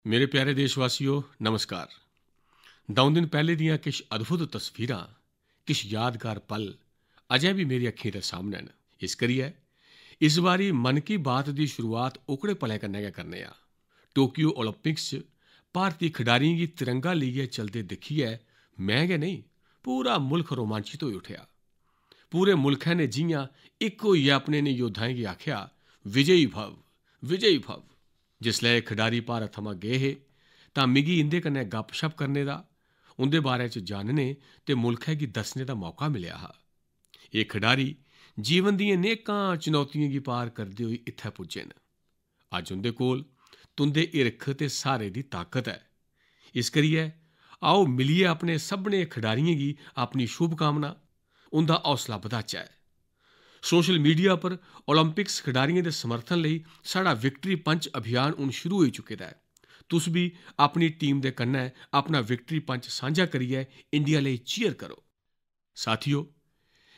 मेरे प्यारे देशवासियों नमस्कार। दौं दिन पहले दियां किश अद्भुत तस्वीरां, किश यादगार पल अजें भी मेरी अक्खीं दे सामने न। इस करियै इस बारी मन की बात दी शुरुआत ओकड़े पलें कन्नै गै करने आं। टोक्यो ओलंपिक्स च भारती खिडारियें गी तिरंगा लेइयै चलदे दिक्खियै मैं गै नेईं, पूरा मुल्ख रोमांचित होई उठेआ। पूरे मुल्खै ने जि'यां इक होइयै अपने इ'नें योद्धाएं गी आखेआ, विजयी भव, विजयी भव। जिसलै एह् खिडारी भारत थमां गे हे तां मिगी इंदे कन्नै गपशप करने दा, उंदे बारे च जानने ते मुल्खै गी दस्सने दा मौका मिलेआ हा। एह् खिडारी जीवन दियें नेकां चुनौतियें गी पार करदे होई इत्थै पुज्जे न। अज्ज उंदे कोल तुंदे हिरख ते स्हारे दी ताकत ऐ। इस करियै आओ मिलियै अपने सभनें खिडारियें गी अपनी शुभकामना, उंदा हौसला बधाचै। सोशल मीडिया पर ओलंपिक्स खिडारियें दे समर्थन लेई साढ़ा विक्ट्री पंच अभियान हून शुरू होई चुके दा ऐ। तुस भी अपनी टीम दे कन्नै अपना विक्ट्री पंच सांझा करियै इंडिया लेई चीयर करो। साथियो,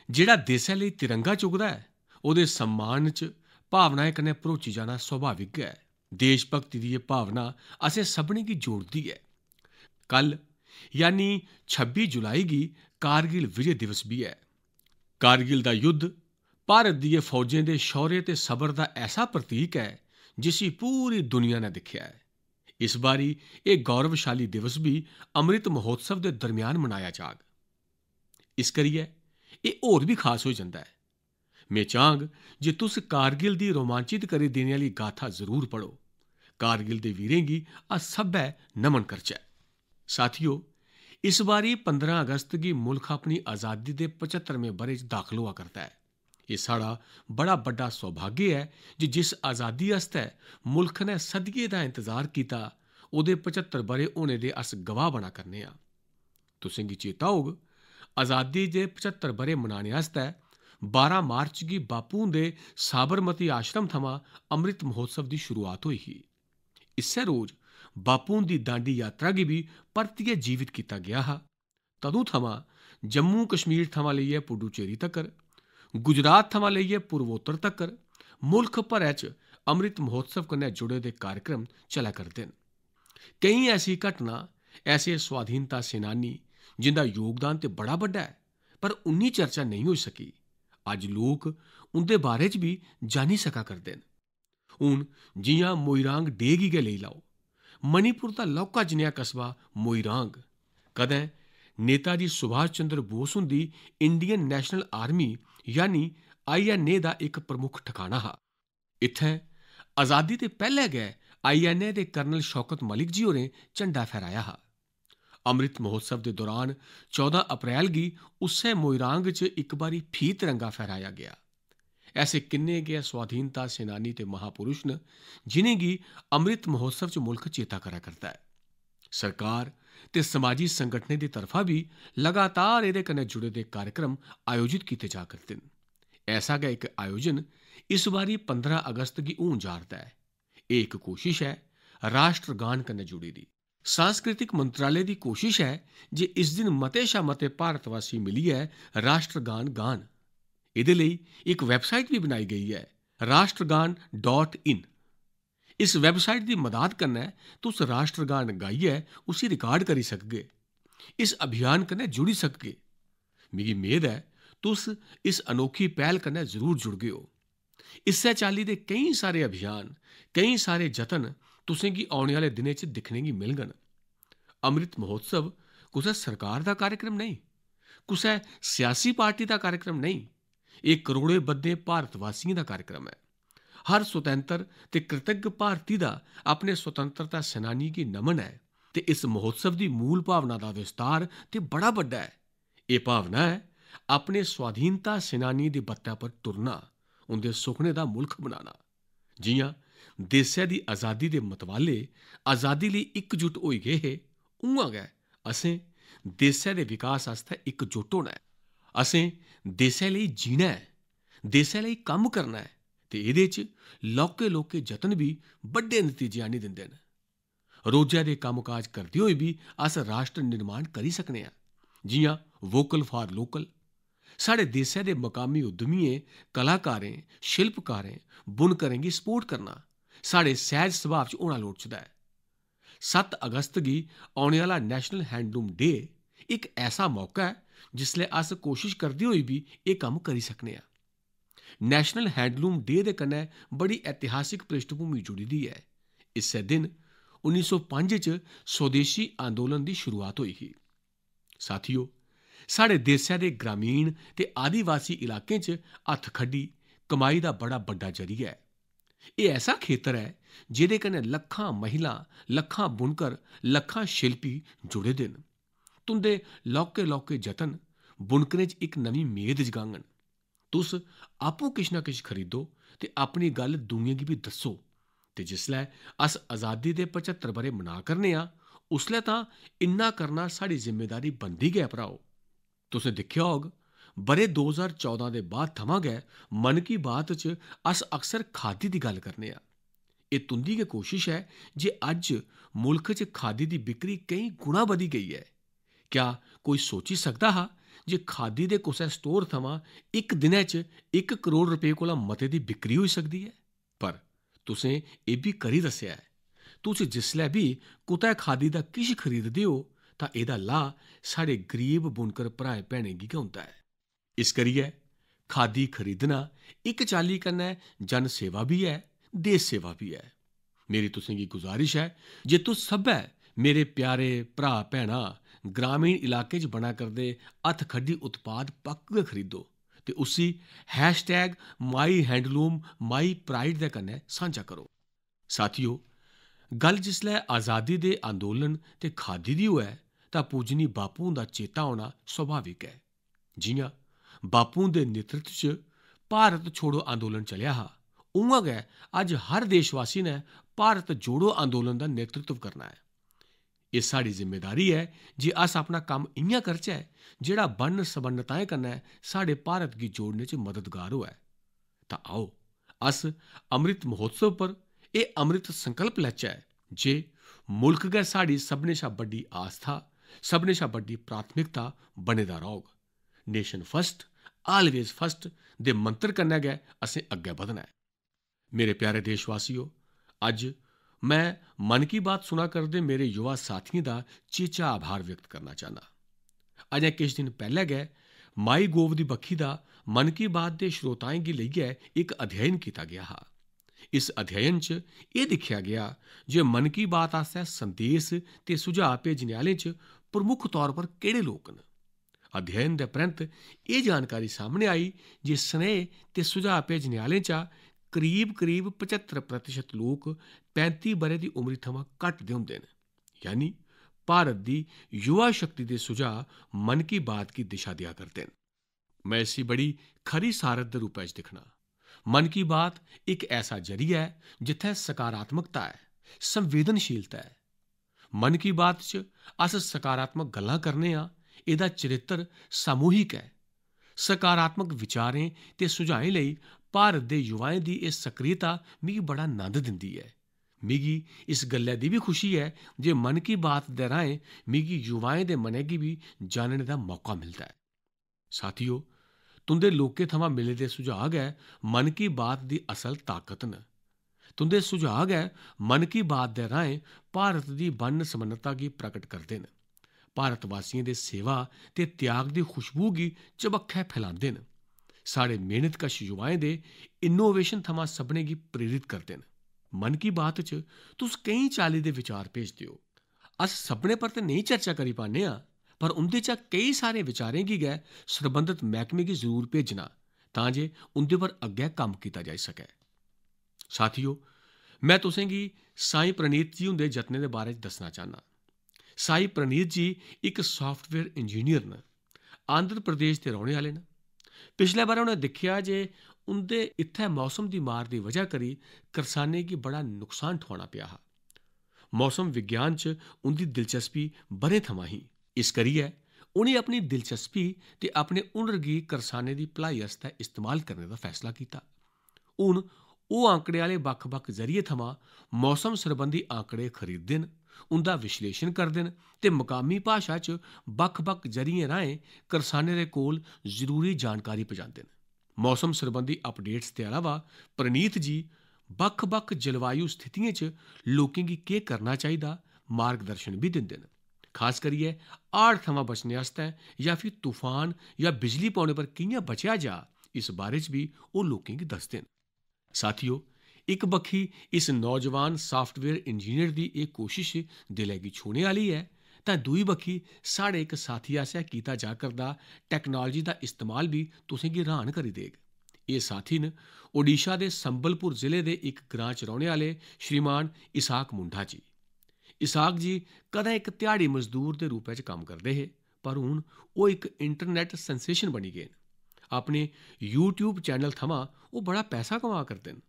जेह्ड़ा देसै लेई तिरंगा चुकदा ऐ ओह्दे सम्मान च भावनाएं कन्नै भरोची जाना स्वाभाविक गै ऐ। देश भक्ति दी एह् भावना असें सभनें गी जोड़दी ऐ। कल यानी 26 जुलाई गी कारगिल विजय दिवस भी ऐ। कारगिल दा युद्ध भारत दियें फौजें दे शौर्य ते सबर दा ऐसा प्रतीक ऐ जिसी पूरी दुनिया ने दिक्खेआ ऐ। इस बारी एह् गौरवशाली दिवस भी अमृत महोत्सव दे दरम्यान मनाया जाग। इस करियै एह् होर भी खास होई जंदा ऐ। में चाह्ङ जे तुस कारगिल दी रोमांचित करी देने आह्ली गाथा जरूर पढ़ो। कारगिल दे वीरें गी अस सब्भै नमन करचै। साथियो, इस बारी 15 अगस्त गी मुल्ख अपनी आजादी दे 75वें ब'रे च दाखल होआ करदा ऐ। एह् साढ़ा बड़ा बड्डा सौभाग्य ऐ जे जिस आजादी आस्तै मुल्ख ने सदियें दा इंतजार कीता, ओह्दे 75 ब'रे होने दे अस गवाह बना करने आं। तुसें गी चेता होग, आजादी दे 75 ब'रे मनाने आस्तै 12 मार्च गी बापू हुंदे साबरमती आश्रम थमां अमृत महोत्सव दी शुरुआत होई ही। इस्सै रोज बापू हुंदी दांडी यात्रा गी भी परतियै जीवित कीता गेआ हा। तदूं थमां जम्मू कश्मीर थमां लेइयै पुडुचेरी तक्कर, गुजरात थमां लेइयै पूर्वोत्तर तक्कर मुल्ख भरै च अमृत महोत्सव कन्नै जुड़े दे कार्यक्रम चलै करदे न। केईं ऐसी घटना, ऐसे स्वाधीनता सेनानी जिंदा योगदान ते बड़ा बड्डा ऐ, पर उन्नी चर्चा नेईं होई सकी। अज्ज लोक उंदे बारे च भी जानी सका करदे न। हून जि'यां मोइरांग डे गी गै लेई लैओ। मणिपुर दा लौह्का जनेहा कस्बा मोइरांग कदें नेताजी सुभाष चंद्र बोस हुंदी इंडियन नेशनल आर्मी यानी INA दा इक प्रमुख ठिकाना हा। इत्थै आजादी दे पैह्ले गै INA दे कर्नल शौकत मलिक जी होरें झंडा फहराया हा। अमृत महोत्सव दे दौरान 14 अप्रैल गी उस्सै मोइरांग च इक बारी फ्ही तिरंगा फहराया गेआ। ऐसे किन्ने गै स्वाधीनता सेनानी ते महापुरुष न जिनेंगी अमृत महोत्सव च मुल्ख चेता करा करदा ऐ। सरकार ते समाजी संगठनें दी तरफा भी लगातार एह्दे कन्नै जुड़े दे कार्यक्रम आयोजित कीते जा करदे न। ऐसा गै इक आयोजन इस बारी 15 अगस्त गी होन जा'रदा ऐ। एह् इक कोशिश ऐ राष्ट्रगान कन्नै जुड़ी दी। सांस्कृतिक मंत्रालय दी कोशिश ऐ जे इस दिन मते शा मते भारतवासी मिलियै राष्ट्रगान गान। एह्दे लेई इक वैबसाइट भी बनाई गेई ऐ, राष्ट्रगान.in। इस वैबसाइट दी मदाद कन्नै तुस राष्ट्रगान गाइयै उसी रिकार्ड करी सकगे, इस अभियान कन्नै जुड़ी सकगे। मिगी मेद ऐ तुस इस अनोखी पैह्ल कन्नै जरूर जुड़गे ओ। इस्सै चाल्ली दे केईं सारे अभियान, केईं सारे जतन तुसें गी औने आह्ले दिनें च दिक्खने गी मिलङन। अमृत महोत्सव कुसै सरकार दा कार्यक्रम नेईं, कुसै सियासी पार्टी दा कार्यक्रम नेईं, एह् करोड़ें बद्दे भारतवासियें दा कार्यक्रम ऐ। हर स्वतंत्र ते कृतज्ञ भारती दा अपने स्वतंत्रता सेनानी गी नमन ऐ ते इस महोत्सव दी मूल भावना दा विस्तार ते बड़ा बड्डा ऐ। एह् भावना ऐ अपने स्वाधीनता सेनानियें दी बत्तै पर टुरना, उंदे सुखने दा मुल्ख बनाना। जि'यां देसै दी आजादी दे मतवाले आजादी लेई इकजुट होई गे हे, उ'आं गै असें देसै दे विकास आस्तै इकजुट होना ऐ। असें देसै लेई जीना ऐ, देसै लेई कम्म करना ऐ ते एह्दे च लौह्के लौह्के जतन भी बड्डे नतीजे आह्नी दिंदे न। रोजै दे कम्मकाज करदे होई बी अस राष्ट्र निर्माण करी सकने आं। जि'यां वोकल फॉर लोकल, साढ़े देसै दे मकामी उद्यमियें, कलाकारें, शिल्पकारें, बुनकरें गी सपोर्ट करना साढ़े सैह्ज सभाऽ च होना लोड़चदा ऐ। 7 अगस्त गी औने आह्ला नैशनल हैंडलूम डे इक ऐसा मौका ऐ जिसलै अस कोशिश करदे होई बी एह् कम्म करी सकने आं। नैशनल हैंडलूम डे दे कन्नै बड़ी ऐतिहासिक पृष्ठभूमि जुड़ी दी ऐ। इस्सै दिन 1905 च स्वदेशी अंदोलन दी शुरुआत होई ही। साथियो, साढ़े देशै दे ग्रामीण ते आदिवासी इलाकें च हत्थ खड्डी कमाई दा बड़ा बड्डा जरिया ऐ। एह् ऐसा खेतर ऐ जेह्दे कन्नै लक्खां महिलां, लक्खां बुनकर, लक्खां शिल्पी जुड़े दे न। तुंदे लौह्के लौह्के जतन बुनकरें च इक नमीं मेद जगाङन। तुस आपूं किश ना किश खरीदो ते अपनी गल्ल दुनिया गी बी दस्सो। ते जिसलै अस आज़ादी दे 75 ब'रे मना करने आं, उसलै तां इन्ना करना साढ़ी जिम्मेदारी बनदी गै भ्राओ। तुसें दिक्खेआ होग, ब'रे 2014 दे बाद थमां गै मन की बात च अस अक्सर खादी दी गल्ल करने आं। एह् तुंदी गै कोशिश ऐ जे अज्ज मुल्ख च खादी दी बिक्री केईं गुणा बधी गेई ऐ। क्या कोई सोची सकदा हा जे खादी दे कुसै स्टोर थमां इक दिनै च 1 करोड़ रपेऽ कोला मते दी बिक्री होई सकदी ऐ? पर तुसें एह् बी करी दस्सेआ ऐ। तुस जिसलै बी कुतै खादी दा किश खरीददे हो तां एह्दा लाह् साढ़े गरीब बुनकर भ्राएं भैनें गी गै होंदा ऐ। इस करियै खादी खरीदना इक चाल्ली कन्नै जन सेवा बी ऐ, देश सेवा बी ऐ। मेरी तुसें गी गुजारिश ऐ जे तुस सब्भै मेरे प्यारे भ्रा भैनां ग्रामीण इलाके च बना करदे हत्थ खड्डी उत्पाद पक्क गै खरीदो ते उसी #MyHandloomMyPride दे कन्नै सांझा करो। साथियो, गल्ल जिसलै आज़ादी दे अंदोलन ते खादी दी होऐ तां पूजनी बापू हुंदा चेता होना सुभाविक ऐ। जि'यां बापू दे नेतृत्व च भारत छोड़ो अंदोलन चलेआ हा, उ'आं गै अज्ज हर देशवासी ने भारत जोड़ो अंदोलन दा नेतृत्व करना ऐ। एह् साढ़ी जिम्मेदारी ऐ जे अस अपना कम्म इ'यां करचै जेह्ड़ा बन्न सबन्नताएं कन्नै साढ़े भारत गी जोड़ने च मददगार होऐ। तां आओ अस अमृत महोत्सव पर एह् अमृत संकल्प लैचै जे मुल्ख गै साढ़ी सभनें शा बड्डी आस्था, सभनें शा बड्डी प्राथमिकता बने दा रौह्ग। Nation first, always first they मंत्र कन्नै गै असें अग्गै बधना ऐ। मेरे प्यारे देशवासियो, अज्ज मैं मन की बात सुना करदे मेरे युवा साथियें दा चेचा आभार व्यक्त करना चाह्न्नां। अजें किश दिन पैह्ले गै माई गोव दी बक्खी दा मन की बात दे श्रोताएं गी लेइयै इक अध्ययन कीता गेआ हा। इस अध्ययन च एह् दिक्खेआ गेआ जे मन की बात आस्तै संदेश ते सुझाऽ भेजने आह्लें च प्रमुख तौर पर केह्ड़े लोक न। अध्ययन दे परैंत्त एह् जानकारी सामने आई जे सनेह ते सुझाऽ भेजने आह्लें चा करीब 75% लोक 35 ब'रे दी उमरी थमां घट्ट दे होंदे न। यानी भारत दी युवा शक्ति दे सुझाऽ मन की बात गी दिशा देआ करदे न। मैं इसी बड़ी खरी सारत दे रूपै च दिक्खना। मन की बात इक ऐसा जरिया ऐ जित्थै सकारात्मकता ऐ, संवेदनशीलता ऐ। मन की बात च अस सकारात्मक गल्लां करने आं। एह्दा चरित्र सामूहिक ऐ। सकारात्मक विचारें ते सुझाएं लेई भारत दे युवाएं दी एह् सक्रियता मिगी बड़ा नंद दिंदी ऐ। मिगी इस गल्लै दी बी खुशी ऐ जे मन की बात दे राहें मिगी युवाएं दे मनै गी बी जानने दा मौका मिलदा ऐ। साथियो, तुंदे लोकें थमां मिले दे सुझाऽ गै मन की बात दी असल ताकत न। तुंदे सुझाऽ गै मन की बात दे राहें भारत दी बन्न सबन्नता गी प्रकट करदे न, भारतवासियें दे सेवा ते त्याग दी खुशबू गी चबक्खै फैलांदे न, साढ़े मेहनतकश युवाएं दे इनोवेशन थमां सभनें गी प्रेरित करदे न। मन की बात च तुस केईं चाल्ली दे विचार भेजदे हो। अस सभनें पर ते नेईं चर्चा करी पान्ने आं, पर उं'दे चा केईं सारे विचारें गी गै सरबंधत मैह्कमे गी जरूर भेजना तां जे उं'दे पर अग्गै कम्म कीता जाई सकै। साथियो, मैं तुसें गी साईं प्रणीत जी हुंदे जतनें दे बारे च दस्सना चाह्न्नां। साईं प्रणीत जी इक सॉफ्टवेयर इंजीनियर न, आंध्र प्रदेश दे रौह्ने आह्ले न। पिछले बार उ'नें दिक्खेआ जे उं'दे इत्थै मौसम दी मार दी वजह करी करसानें गी बड़ा नुकसान ठोआना पेआ हा। मौसम विज्ञान च उं'दी दिलचस्पी ब'रें थमां ही। इस करियै उ'नें अपनी दिलचस्पी ते अपने हुनर गी करसानें दी भलाई आस्तै इस्तेमाल करने दा फैसला कीता। हून ओह् आंकड़े आह्ले बक्ख-बक्ख जरिये थमां मौसम सरबंधी आंकड़े खरीददे न, उं'दा विश्लेषण करदे न ते मकामी भाशा च बक्ख-बक्ख जरियें राहें करसानें दे कोल जरूरी जानकारी पजांदे न। मौसम सरबंधी अपडेट्स दे अलावा प्रणीत जी बक्ख-बक्ख जलवायु स्थितियें च लोकें गी केह् करना चाहिदा, मार्गदर्शन भी दिंदे न। खास करियै हाड़ थमां बचने आस्तै या फिर तूफान या बिजली पौने पर कि'यां बचेआ जा, इस बारे च भी ओह् लोकें गी दसदे न। साथियो, इक बक्खी इस नौजवान साफ्टवेयर इंजीनियर दी एह् कोशिश दिलै गी छूने आह्ली ऐ, तां दूई बक्खी साढ़े इक साथी आसेआ कीता जा करदा टैक्नोलाजी दा इस्तेमाल भी तुसें गी र्हान करी देग। एह् साथी न ओडिशा दे संबलपुर जिले दे इक ग्रां च रौह्ने आह्ले श्रीमान इसहाक मुंडा जी। इसहाक जी कदें इक ध्याड़ी मजदूर दे रूपै च कम्म करदे हे, पर हून ओह् इक इंटरनैट्ट सेंसेशन बनी गे न। अपने यूट्यूब चैनल थमां ओह् बड़ा पैसा कमा करदे न।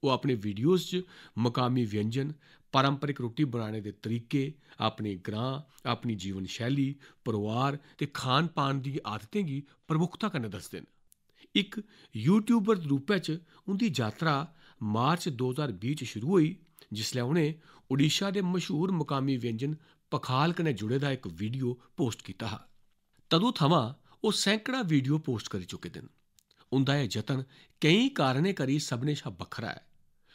ओह् अपने वीडियोज़ च मकामी व्यंजन, पारंपरिक रुट्टी बनाने दे तरीके, अपने ग्रां, अपनी जीवन शैली, परोआर ते खान पान दी आदतें गी प्रमुखता कन्नै दसदे न। इक यूट्यूबर दे रूपै च उंदी यात्रा मार्च 2020 च शुरू होई, जिसलै उ'नें ओडिशा दे मशहूर मकामी व्यंजन पखाल कन्नै जुड़े दा इक वीडियो पोस्ट कीता हा। तदूं थमां ओह् सैकड़ा वीडियो पोस्ट करी चुके दे न। उंदा एह् जतन केईं कारणें करी सभनें शा बक्खरा ऐ,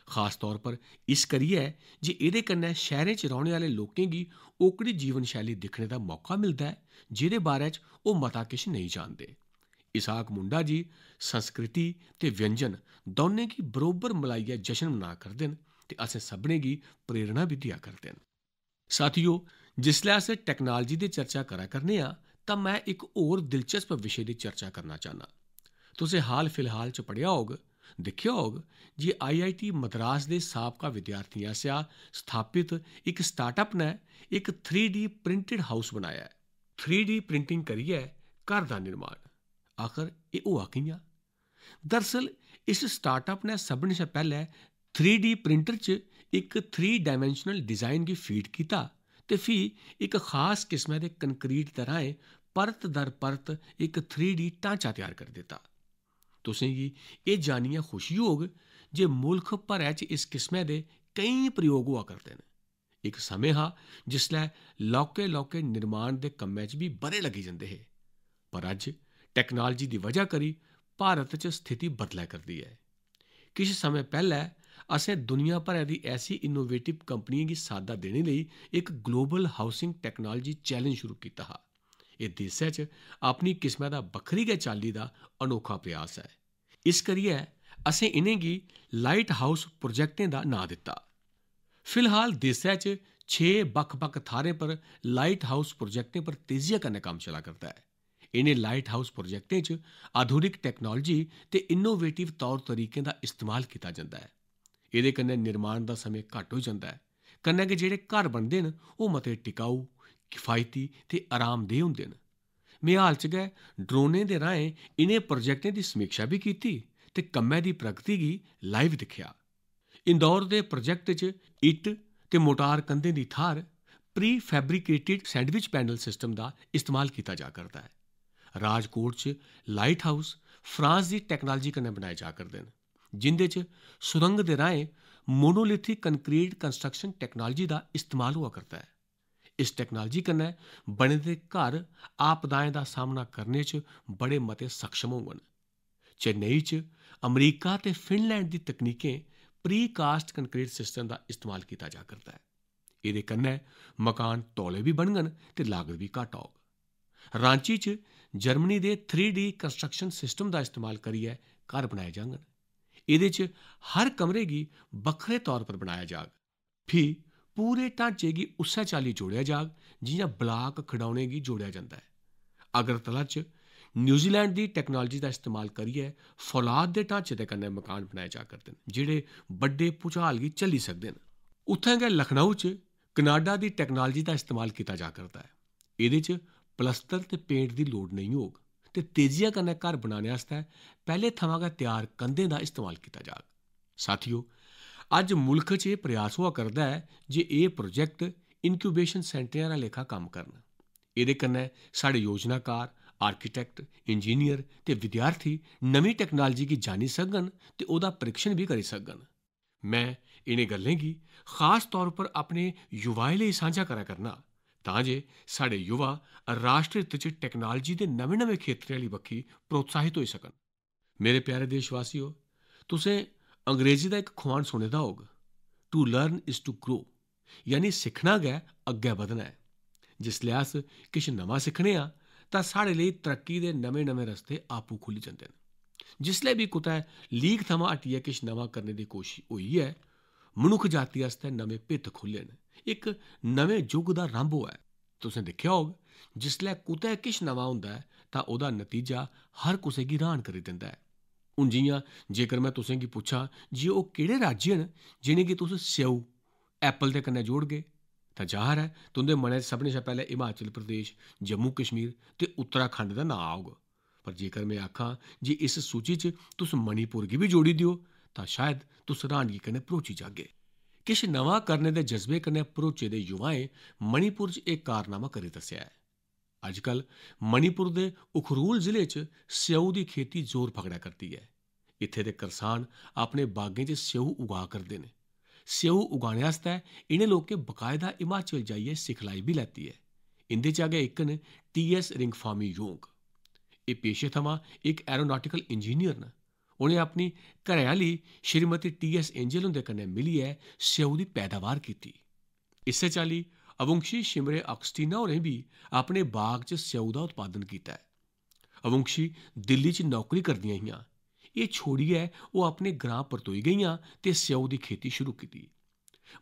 खास तौर पर इस करियै जे एह्दे कन्नै शैह्रें च रौह्ने आह्ले लोकें गी ओकड़ी जीवन शैली दिक्खने दा मौका मिलदा ऐ जेह्दे बारे च ओह् मता किश नेईं जानदे। इसहाक मुंडा जी संस्कृति ते व्यंजन दौनें गी बरोबर मलाइयै जशन मना करदे न ते असें सभनें गी प्रेरणा बी देआ करदे न। साथियो, जिसलै अस टैक्नोलाजी दी चर्चा करा करने आं, तां मैं इक होर दिलचस्प विशे दी चर्चा करना चाह्न्नां। तुसें हाल फिलहाल च पढ़ेआ होग, दिक्खेआ होग जे IIT मद्रास दे साबका विद्यार्थियें आसेआ स्थापित इक स्टार्टअप ने इक 3D प्रिंटेड हाउस बनाया ऐ। 3D प्रिंटिंग करियै घर दा निर्माण। आखर एह् होआ कि'यां? दरअसल इस स्टार्टअप ने सभनें शा पैह्लें 3D प्रिंटर च इक 3 डायमैंशनल डिज़ाइन गी फीड कीता ते फ्ही इक खास किस्मै दे कंक्रीट दे राहें परत दर परत इक 3D ढांचा त्यार करी दित्ता। तुसें गी एह् जानियै खुशी होग जे मुल्ख भरै च इस किस्मै दे केईं प्रयोग होआ करदे न। इक समें हा जिसलै लौह्के लौह्के निर्माण दे कम्मै च बी ब'रे लग्गी जंदे हे, पर अज्ज टैक्नोलाजी दी वजह करी भारत च स्थिति बदलै करदी ऐ। किश समें पैह्लें असें दुनिया भरै दी ऐसी इनोवेटिव कंपनियें गी साद्दा देने लेई इक ग्लोबल हाउसिंग टैक्नोलाजी चैलेंज शुरू कीता हा। एह् देसै च अपनी किस्मै दा बक्खरी गै चाल्ली दा अनोखा प्रयास ऐ। इस करियै असें इनें गी लाइट हाउस प्रोजैक्टें दा नांऽ दित्ता। फिलहाल देसै च 6 बक्ख-बक्ख थाह्रें पर लाइट हाउस प्रोजैक्टें पर तेजिया कन्नै कम्म चला करदा ऐ। इनें लाइट हाउस प्रोजैक्टें च आधुनिक टैक्नोलाजी ते इनोवेटिव तौर तरीकें दा इस्तेमाल कीता जंदा ऐ। एह्दे कन्नै निर्माण दा समें घट्ट होई जंदा ऐ, कन्नै गै जेह्ड़े घर बनदे न ओह् मते टिकाऊ, किफायती ते आरामदेह होंदे न। में हाल च गै ड्रोनें दे राहें इनें प्रोजैक्टें दी समीक्षा भी कीती ते कम्मै दी प्रगति गी लाइव दिक्खेआ। इंदौर दे प्रोजैक्ट च इट्ट ते मोटार कंधें दी थाह्र pre fabricated sandwich panel system दा इस्तेमाल कीता जा करदा ऐ। राजकोट च लाइट हाउस फ्रांस दी टैक्नोलाजी कन्नै बनाए जा करदे न, जिंदे च सुरंग दे राहें मोनोलिथिक कंक्रीट कंस्ट्रक्शन टैक्नोलाजी दा इस्तेमाल होआ करदा ऐ। इस टैक्नोलाजी कन्नै बने दे घर आपदाएं दा सामना करने च बड़े मते सक्षम होङन। चेन्नई च अमरीका ते फिनलैंड दी तकनीकें प्री कास्ट कंक्रीट सिस्टम दा इस्तेमाल कीता जा करदा ऐ। एह्दे कन्नै मकान तौले बी बनङन ते लागत बी घट्ट होग। रांची च जर्मनी दे 3D कंस्ट्रक्शन सिस्टम दा इस्तेमाल करियै घर बनाए जाङन। एह्दे च हर कमरे गी बक्खरे तौर पर बनाया जाग, फ्ही पूरे ढांचे गी उस्सै चाल्ली जोड़ेआ जाग जि'यां ब्लाक खड़ौने गी जोड़ेआ जंदा ऐ। अगरतला च न्यूजीलैंड दी टैक्नोलाजी दा इस्तेमाल करियै फौलाद दे ढांचे दे कन्नै मकान बनाए जा करदे न, जेह्ड़े बड्डे भूचाल गी झल्ली सकदे न। उत्थै गै लखनऊ च कनाडा दी टैक्नोलाजी दा इस्तेमाल कीता जा करदा है। एह्दे च प्लस्तर ते पेंट दी लोड़ नेईं होग ते तेजिया कन्नै घर बनाने आस्तै पैह्ले थमां गै त्यार कंधें दा इस्तेमाल कीता जाग। साथियो, अज्ज मुल्ख च एह् प्रयास होआ करदा ऐ जे एह् प्रोजैक्ट इनक्यूबेशन सेंटरें आह्ला लेखा कम्म करन। एह्दे कन्नै साढ़े योजनाकार, आर्किटैक्ट, इंजीनियर ते विद्यार्थी नमीं टैक्नोलाजी गी जानी सकङन ते ओह्दा परीक्षण भी करी सकङन। मैं इनें गल्लें गी खास तौर पर अपने युवाएं लेई सांझा करा करना तां जे साढ़े युवा राश्ट्र हित च टैक्नोलाजी दे नमें-नमें खेत्तरें आह्ली बक्खी प्रोत्साहित होई सकन। मेरे प्यारे देशवासियो, तुसें अंग्रेजी दा इक खोआन सुने दा होग, to learn is to grow. यानी सिक्खना गै अग्गै बधना है। जिसलै अस किश नवां सिक्खने आं तां साढ़े लेई तरक्की दे नमें नमें रस्ते आपूं खुल्ली जंदे न। जिसलै बी कुतै लीक थमां हटियै किश नवां करने दी कोशिश होई ऐ, मनुक्ख जाति आस्तै नमें भित्त खुल्ले न, इक नमें युग दा रंभ होआ ऐ। तुसें दिक्खेआ होग, जिसलै कुतै किश नवां होंदा ऐ तां ओह्दा नतीजा हर कुसै गी र्हान करी दिंदा ऐ। हून जि'यां जेकर मैं तुसें गी पुच्छां जे ओह् केह्ड़े राज्य न जि'नेंगी तुस स्येऊ, ऐप्पल दे कन्नै जोड़गे, तां जाहिर ऐ तुं'दे मनै च सभनें शा पैह्लें हिमाचल प्रदेश, जम्मू कश्मीर ते उत्तराखंड दा नांऽ औग। पर जेकर मैं आखां जे इस सूची च तुस मणिपुर गी बी जोड़ी देओ तां शायद तुस र्हानगी कन्नै भरोची जागे। किश नवां करने दे जज्बे कन्नै भरोचे दे युवाएं मणिपुर च एह् कारनामा करी दस्सेआ ऐ। अजकल मणिपुर दे उखरूल जिले च स्येऊ दी खेती जोर पकड़ा करदी ऐ। इत्थे दे करसान अपने बागें च स्येऊ उगा करदे न। स्येऊ उगाने आस्तै इ'नें लोकें बकायदा हिमाचल जाइयै सिखलाई बी लैती ऐ। इंदे चा गै इक न टी.एस. रिंगफामी योंग। एह् पेशे थमां इक एरोनॉटिकल इंजीनियर न। उ'नें अपनी घरै आह्ली श्रीमती टी.एस. एंजल हुंदे कन्नै मिलियै स्येऊ दी पैदावार कीती। इस्सै चाल्ली अवुंगशी शिमरे ऑक्सटीना होरें बी अपने बाग च स्येऊ दा उत्पादन कीता ऐ। अवुंगशी दिल्ली च नौकरी करदियां हियां। एह् छोड़ियै ओह् अपने ग्रां परतोई गेइयां ते स्येऊ दी खेती शुरू कीती।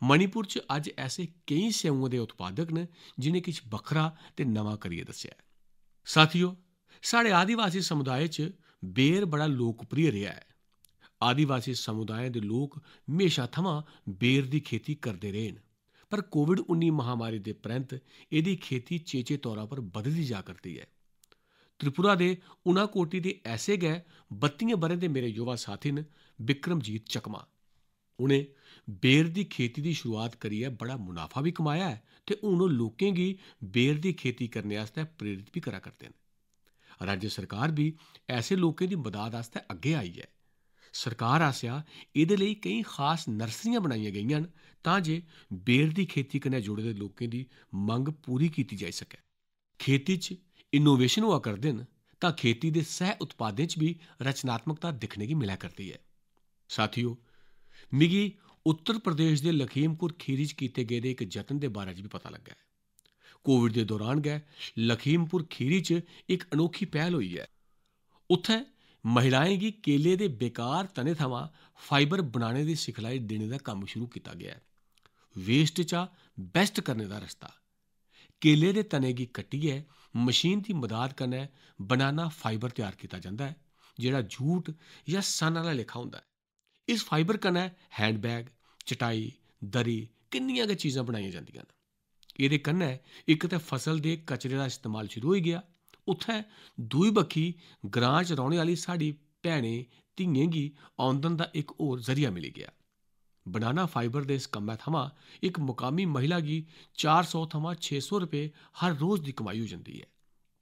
मणिपुर च अज्ज ऐसे केईं स्येऊएं दे उत्पादक न जिनें किश बक्खरा ते नवां करियै दस्सेआ ऐ। साथियो, साढ़े आदिवासी समुदाय च बेर बड़ा लोकप्रिय रेहा ऐ। आदिवासी समुदाय दे लोक म्हेशा थमां बेर दी खेती करदे रेह् न। पर कोविड-19 महामारी दे परैंत्त एह्दी खेती चेचे तौरा पर बधदी जा करदी ऐ। त्रिपुरा दे उनाकोटी दे ऐसे गै 32 ब'रें दे मेरे युवा साथी न बिक्रमजीत चकमा। उ'नें बेर दी खेती दी शुरुआत करियै बड़ा मुनाफा बी कमाया ऐ ते हून ओह् लोकें गी बेर दी खेती करने आस्तै प्रेरित बी करा करदे न। राज्य सरकार भी ऐसे लोकें दी मदाद आस्तै अग्गे आई ऐ। सरकार आसेआ एह्दे लेई केईं खास नर्सरियां बनाइयां गेइयां न तां जे बेर दी खेती कन्नै जुड़े दे लोकें दी मंग पूरी कीती जाई सकै। खेती च इनोवेशन होआ करदे न तां खेती दे सह उत्पादें च बी रचनात्मकता दिक्खने गी मिलै करदी ऐ। साथियो, मिगी उत्तर प्रदेश दे लखीमपुर खीरी च कीते गेदे इक जतन दे बारे च भी पता लग्गा ऐ। कोविड दे दौरान गै लखीमपुर खीरी च इक अनोखी पैह्ल होई ऐ। उत्थै महिलाएं गी केले दे बेकार तने थमां फाइबर बनाने दी सिखलाई देने दा कम्म शुरू कीता गेआ ऐ। वेस्ट चा बेस्ट करने दा रस्ता। केले दे तने गी कट्टियै मशीन दी मदाद कन्नै बनाना फाइबर त्यार कीता जंदा ऐ, जेह्ड़ा जूट जां सन आह्ला लेखा होंदा ऐ। इस फाइबर कन्नै हैंडबैग, चटाई, दरी किन्नियां गै चीजां बनाइयां जंदियां न। एह्दे कन्नै इक ते फसल दे कचरे दा इस्तेमाल शुरू होई गेआ, उत्थै दूई बक्खी ग्रां च रौह्ने आह्ली साढ़ी भैनें धियें गी औंदन दा इक होर जरिया मिली गेआ। बनाना फाइबर दे इस कम्मै थमां इक मुकामी महिला गी 400 थमां 600 रपेऽ हर रोज दी कमाई होई जंदी ऐ।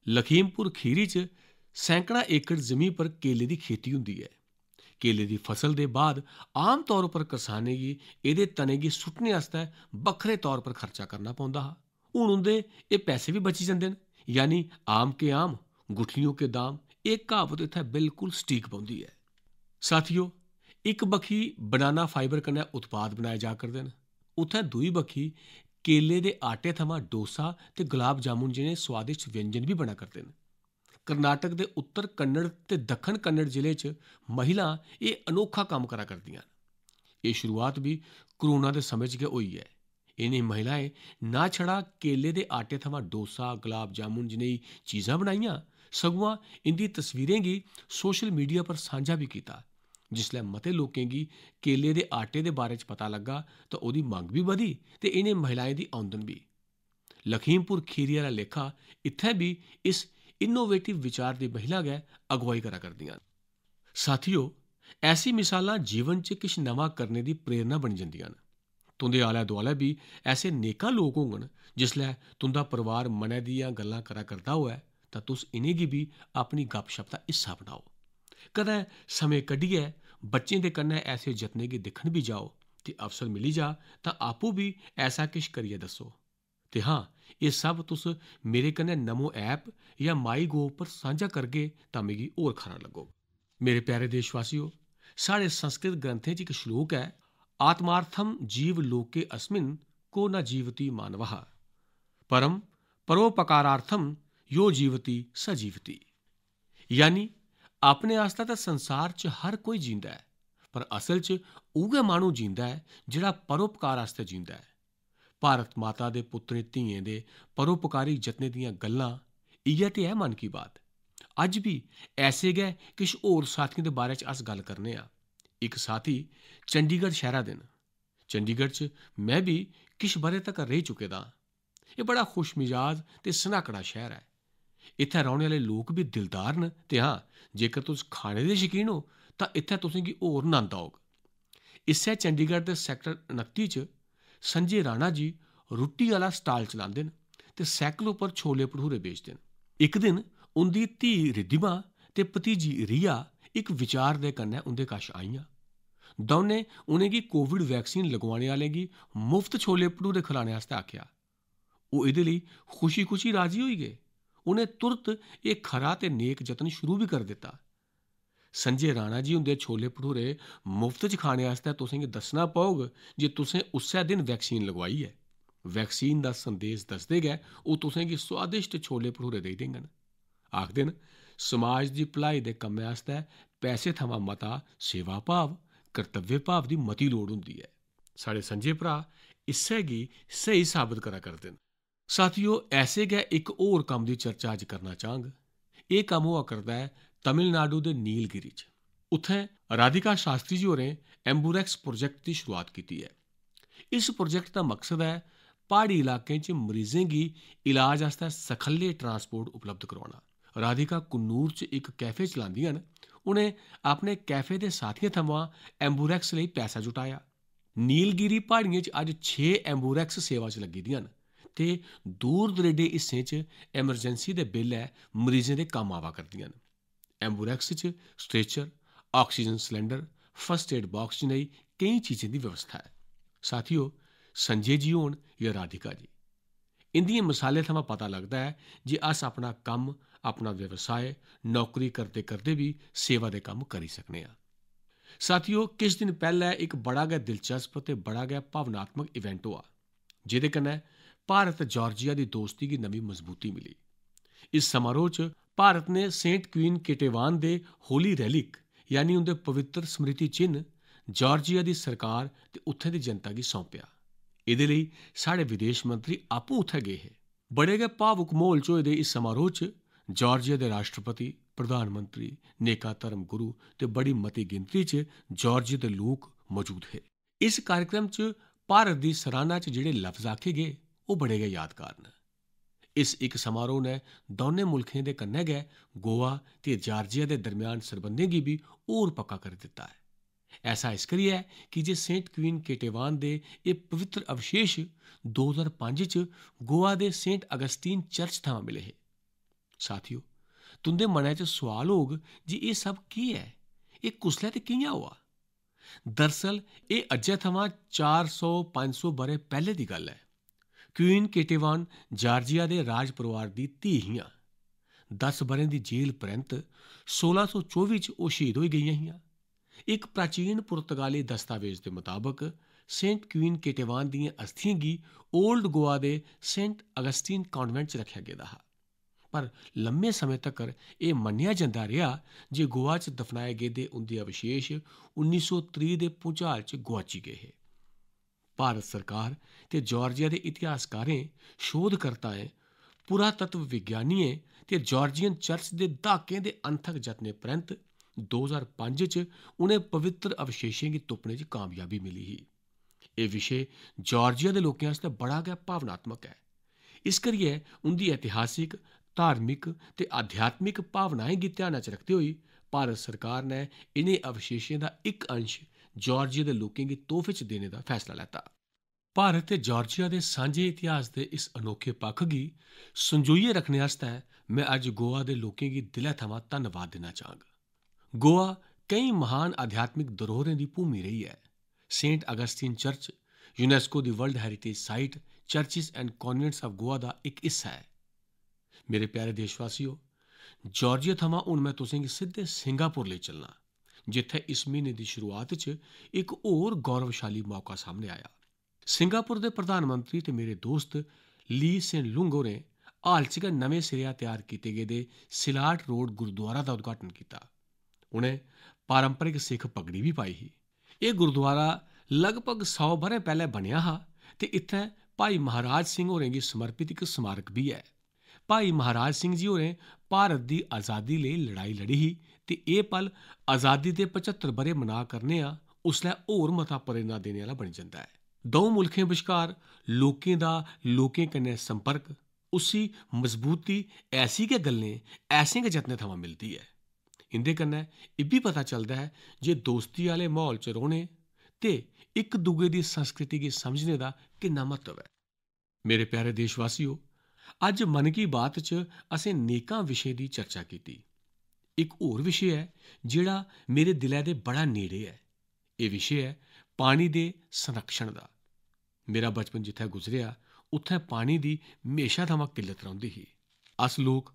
लखीमपुर खीरी च सैकड़ा एकड़ जमीन पर केले दी खेती होंदी ऐ। केले दी फसल दे बाद आम तौर पर करसानें गी एह्दे तने गी सुट्टने आस्तै बक्खरे तौर पर खर्चा करना पौंदा हा। हून उं'दे एह् पैसे बी बची जंदे न। यानी आम के आम, गुठलियों के दाम। एह् क्हावत इत्थै बिल्कुल सटीक पौंदी ऐ। साथियो, इक बक्खी बनाना फाइबर कन्नै उत्पाद बनाए जा करदे न, उत्थै दूई बक्खी केले दे आटे थमां डोसा ते गुलाब जामुन जनेह् स्वादिष्ट व्यंजन बी बना करदे न। कर्नाटक दे उत्तर कन्नड़ ते दक्खन कन्नड़ जिले च महिलां एह् अनोखा कम्म करा करदियां न। एह् शुरुआत बी कोरोना दे समें च गै होई ऐ। इ'नें महिलाएं ना छड़ा केले दे आटे थमां डोसा, गुलाब जामुन जनेही चीजां बनाइयां, सगुआं इंदी तस्वीरें गी सोशल मीडिया पर सांझा बी कीता। जिसलै मते लोकें गी केले दे आटे दे बारे च पता लग्गा तां ओह्दी मंग बी बधी ते इ'नें महिलाएं दी औंदन बी। लखीमपुर खीरी आह्ला लेखा इत्थै बी इस इनोवेटिव विचार दी महिला गै अगुवाई करा करदियां न। साथियो, ऐसी मिसालां जीवन च किश नवां करने दी प्रेरणा बनी जंदियां न। तुं'दे आलै दुआलै बी ऐसे नेकां लोक होङन जिसलै तुं'दा परोआर मनै दियां गल्लां करा करदा होऐ तां तुस इ'नेंगी बी अपनी गपशप दा हिस्सा बनाओ। कदें समें कड्ढियै बच्चें दे कन्नै ऐसे जतनें गी दिक्खन बी जाओ ते अवसर मिली जा तां आपूं बी ऐसा किश करियै दस्सो। ते हां, एह् सब तुस मेरे कन्नै नमो ऐप जां माई गोव पर सांझा करगे तां मिगी होर खरा लग्गोग। मेरे प्यारे देशवासियो, साढ़े संस्कृत ग्रंथें च इक श्लोक ऐ, आत्मार्थम जीव लोके अस्मिन को न जीवति मानवः परम परोपकारार्थम यो जीवति स जीवति। यानी अपने आस्ते तो संसार च हर कोई जींदा है, पर असल च उगे मानू जींदा है जिहड़ा परोपकार आस्ते जींदा है। भारत माता दे पुत्तरें धीएं दे परोपकारी जतने दियां गल्लां इ'यै ते है मन की बात। अज भी ऐसे गै किश होर साथियों दे बारे च अस गल्ल करने आं। इक साथी चंडीगढ़ शहरा दे न। चंडीगढ़ च मैं भी किश ब'रे तक रेही चुके दा आं। एह् बड़ा खुश मिजाज ते सनाकड़ा शहर है। इत्थै रौह्ने आह्ले लोक भी दिलदार न ते हां, जेकर तुस खाने दे शकीन हो तां इत्थै तुसें गी होर नंद औग। इस्सै चंडीगढ़ दे सैक्टर 29 च संजय राणा जी रुट्टी आह्ला स्टाल चलांदे न ते सैकल उप्पर छोले भठूरे बेचदे न। इक दिन उंदी धी रिद्धिमा ते भतीजी रिया इक विचार दे कन्नै उंदे कश आईयां। दौनें उ'नेंगी कोविड वैक्सीन लगवाने आह्लें गी मुफ्त छोले भठूरे खलाने आस्तै आखेआ। ओह् एह्दे लेई खुशी खुशी राजी होई गे। उ'नें तुरत एह् खरा ते नेक जतन शुरू भी करी दित्ता। संजय राणा जी हुंदे छोले भठूरे मुफ्त च खाने आस्तै तुसें गी दस्सना पौग जे तुसें उस्सै दिन वैक्सीन लगवाई है। वैक्सीन दा संदेश दसदे गै ओह् तुसें गी स्वादिष्ट छोले भठूरे देई देङन। आखदे न समाज दी भलाई दे कम्मै आस्तै पैसे थमां मता सेवा भाव, कर्तव्य भाव दी मती लोड़ हुंदी ऐ। साढ़े संजय भ्रा इस्सै गी स्हेई साबत करा करदे न। साथियो, ऐसे गै इक होर कम्म दी चर्चा अज करना चाहंग। एह् कम्म होआ करदा ऐ तमिलनाडु दे नीलगिरी च। उत्थैं राधिका शास्त्री जी होरें एम्बुरैक्स प्रोजैक्ट दी शुरुआत कीती है। इस प्रोजैक्ट दा मकसद है प्हाड़ी इलाकें च मरीजें गी इलाज आस्तै सखल्ले ट्रांसपोर्ट उपलब्ध करवाना। राधिका कुन्नूर च इक कैफे चलांदियां न। उ'नें अपने कैफे दे साथियें थमां एम्बुरैक्स लेई पैसा जुटाया। नीलगिरी प्हाड़ियें च अज्ज 6 एम्बुरैक्स सेवा च लग्गी दियां न ते दूर दरेडे हिस्सें च एमरजैंसी दे बेल्लै मरीजें दे कम्म आवा करदियां न। एम्बुरैक्स च stretcher, oxygen cylinder, first aid box जनेही केईं चीजें दी व्यवस्था है। साथियो, संजय जी होन या राधिका जी, इंदियें मिसालें थमां पता लगदा है जे अस अपना कम्म, अपना व्यवसाय, नौकरी करदे करदे भी सेवा दे कम्म करी सकने आं। साथियो, किश दिन पैह्लै इक बड़ा गै दिलचस्प ते बड़ा गै भावनात्मक इवेंट होआ, जेह्दे कन्नै भारत जार्जिया दी दोस्ती गी नमीं मजबूती मिली। इस समारोह च भारत ने सेंट क्वीन केटेवान दे होली रेलिक यानी उंदे पवित्र स्मृति चिन्ह जार्जिया दी सरकार ते उत्थै दी जनता गी सौंपेआ। एह्दे लेई साढ़े विदेश मंत्री आपूं उत्थै गे हे। बड़े गै भावुक माहौल च होए दे इस समारोह च जार्जिया दे राष्ट्रपति, प्रधानमंत्री, नेका धर्मगुरु ते बड़ी मती गिनतरी च जार्जिया दे लोक मौजूद हे। इस कार्यक्रम च भारत दी सराह्ना च जेह्ड़े लफ्ज आखे गे ओह् बड़े गै यादगार न। इस इक समारोह ने दौनें मुल्खें दे कन्नै गै गोवा ते जार्जिया दे दरम्यान सरबंधें गी भी होर पक्का करी दित्ता है। ऐसा इस करियै कि जे सेंट क्वीन केटेवान दे एह् पवित्र अवशेश 2005 च Goa they sent Augustine church थमां मिले हे। साथियो, तुंदे मनै च सोआल होग जे एह् सब केह् ऐ, एह् कुसलै ते कि'यां होआ? दरअसल एह् अज्जै थमां 400-500 ब'रे पैह्ले दी गल्ल है। क्वीन केटेवान जार्जिया दे राज परोआर दी धी हियां। 10 ब'रें दी जेल परैंत 1624 च ओह् शहीद होई गेइयां हियां। इक प्राचीन पुर्तगाली दस्तावेज दे मताबक सेंट क्वीन केटेवान दियें अस्थियें गी old Goa they sent Augustine convent च रखेआ गेदा हा। पर लम्मे समें तक्कर एह् मन्नेआ जंदा रेहा जे गोवा च दफनाए गेदे उंदे अवशेष 1930 दे भूचाल च गोआची गे हे। भारत सरकार ते जार्जिया दे इतिहासकारें, शोधकर्ताएं, पुरातत्व विज्ञानियें ते जार्जियन चर्च दे दहाकें दे अनथक जतनें परैंत 2005 च उ'नें पवित्र अवशेशें गी तुप्पने च कामयाबी मिली ही। एह् विशे जार्जिया दे लोकें आस्तै बड़ा गै भावनात्मक है। इस करियै उंदी ऐतिहासिक, धार्मिक ते आध्यात्मिक भावनाएं गी ध्याना च रखदे होई भारत सरकार ने इ'नें अवशेशें दा इक अंश जार्जिया दे लोकें गी तोहफे च देने दा फैसला लैता। भारत ते जार्जिया दे सांझे इतिहास दे इस अनोखे पक्ख गी संजोइयै रखने आस्तै में अज्ज गोवा दे लोकें गी दिलै थमां धन्नवाद देना चाहंग। गोवा केईं महान आध्यात्मिक धरोहरें दी भूमि रेही है। सेंट अगस्तीन चर्च यूनेस्को दी world heritage site churches and convents of Goa दा इक हिस्सा है। मेरे प्यारे देशवासियो, जार्जिया थमां हुण मैं तुसें गी सिद्धे सिंगापुर लेई चलना, जित्थै इस म्हीने दी शुरुआत च इक होर गौरवशाली मौका सामने आया। सिंगापुर के प्रधानमंत्री ते मेरे दोस्त ली सेन लुंग होरें हाल च गै नमें सिरेआ तैयार किए गेदे सिलाट रोड गुरुद्वारा का उद्घाटन किया। उनें पारंपरिक सिख पगड़ी भी पाई ही। यह गुरुद्वारा लगभग 100 ब'रे पैहले बनेआ हा ते इत्थै भाई महाराज सिंह होरें गी समर्पित एक स्मारक भी है। भाई महाराज सिंह जी होरें भारत की आज़ादी लेई लड़ाई लड़ी ही ते एह पल आज़ादी के 75 ब'रे मना करने आ उसलै होर मता प्रेरणा देने आह्ला बनी जंदा है। दौं मुल्खें बश्कार लोकें दा लोकें कन्नै संपर्क उसी मजबूती ऐसी गै गल्लें ऐसे गै जतनें थमां मिलदी है। इंदे कन्नै इब्बी पता चलदा है जे दोस्ती आह्ले माहौल च रौह्ने ते इक दुए दी संस्कृति गी समझने दा किन्ना म्हत्तव है। मेरे प्यारे देशवासियो, अज्ज मन की बात च असें नेकां विशें दी चर्चा कीती। एक होर विशे है जेह्ड़ा मेरे दिलै दे बड़ा नेड़े है। एह् विशे है पानी दे संरक्षण दा। मेरा बचपन जित्थै गुजरेआ उत्थै पानी दी म्हेशा थमां किल्लत रौंह्दी ही। अस लोक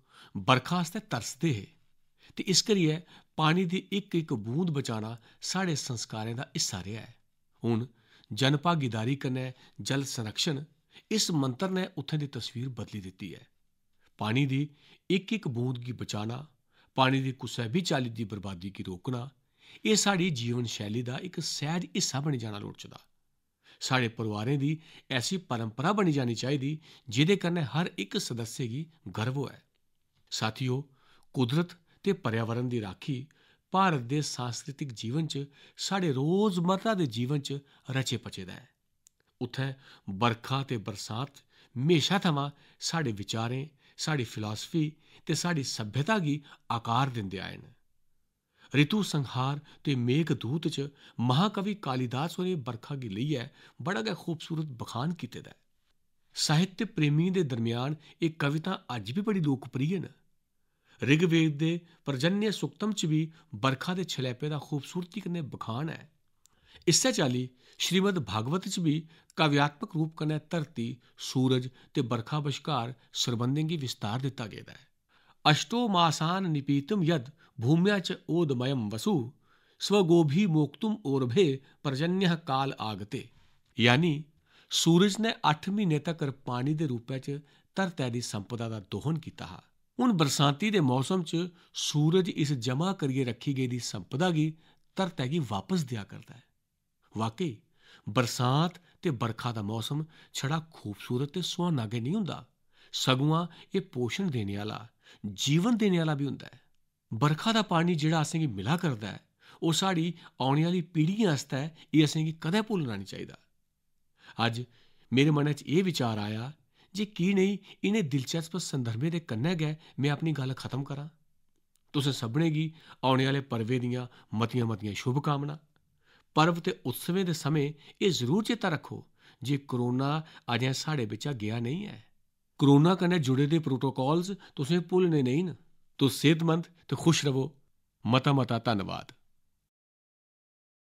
बरखा आस्तै तरसदे हे ते इस करियै पानी दी इक इक बूंद बचाना साढ़े संस्कारें दा हिस्सा रेहा है। हून जन भागीदारी कन्नै जल संरक्षण इस मंत्र ने उत्थें दी तस्वीर बदली दित्ती है। पानी दी इक इक बूंद गी बचाना, पानी दी कुसै बी चाल्ली दी बर्बादी गी रोकना, एह् साढ़ी जीवन शैली दा इक सैह्ज हिस्सा बनी जाना लोड़चदा। साढ़े परोआरें दी ऐसी परंपरा बनी जानी चाहिदी जेह्दे कन्नै हर इक सदस्य गी गर्व होऐ। साथियो, कुदरत ते पर्यावरण दी राखी भारत दे सांस्कृतिक जीवन च साढ़े रोजमर्रा दे जीवन च रचे पचे दा है। उत्थै बरखा ते बरसात म्हेशा थमां साढ़े विचारें, साढ़ी फिलासफी ते साढ़ी सभ्यता गी आकार दिंदे आए न। ऋतु संहार ते मेघदूत च महाकवि कालिदास होरें बरखा गी लेइयै बड़ा गै खूबसूरत बखान कीते दा है। साहित्य प्रेमियें दे दरम्यान एह् कवितां अज्ज बी बड़ी लोकप्रिय न। ऋग्वेद दे पर्जन्य सुक्तम च भी बरखा दे छलैपे दा खूबसूरती कन्नै बखान है। इस्सै चाल्ली श्रीमद् भागवत च भी काव्यात्मक रूप कन्नै धरती, सूरज ते बरखा बश्कार सरबंधें गी विस्तार दित्ता गेदा है। अष्टो मासान निपीतम यद भूम्या च ओदमयम वसु स्वगोभी मोक्तुम ओरभे पर्जन्य काल आगते। यानी सूरज ने 8 म्हीने तक्कर पानी दे रूपै च धरतै दी संपदा दा दोहन कीता हा। हून बरसांती दे मौसम च सूरज इस जमा करियै रखी गेदी संपदा गी धरतै गी वापस देआ करदा है। वाकई बरसात ते बरखा दा मौसम छड़ा खूबसूरत ते सुहाना गै नहीं हुंदा, सगुआं एह् पोषण देने आह्ला, जीवन देने आह्ला भी हुंदा है। बरखा दा पानी जेह्ड़ा असेंगी मिला करदा है ओह् साढ़ी औने आह्ली पीढ़ियें आस्तै एह् असेंगी कदें भुल्लना निं चाहिदा। अज्ज मेरे मनै च एह् विचार आया जे की नेईं इनें दिलचस्प संदर्भें दे कन्नै गै में अपनी गल्ल खत्म करां। तुसें सभनें गी औने आह्ले पर्वें दियां मतियां मतियां शुभकामनां। पर्व ते उत्सवें दे समें एह् जरूर चेता रक्खो जे कोरोना अजें साढ़े बिच्चा गेआ नेईं ऐ। कोरोना कन्नै जुड़े दे प्रोटोकॉल्स तुसें भुल्लने नेईं न। तुस सेहतमंद ते खुश रवो। मता मता धन्नवाद।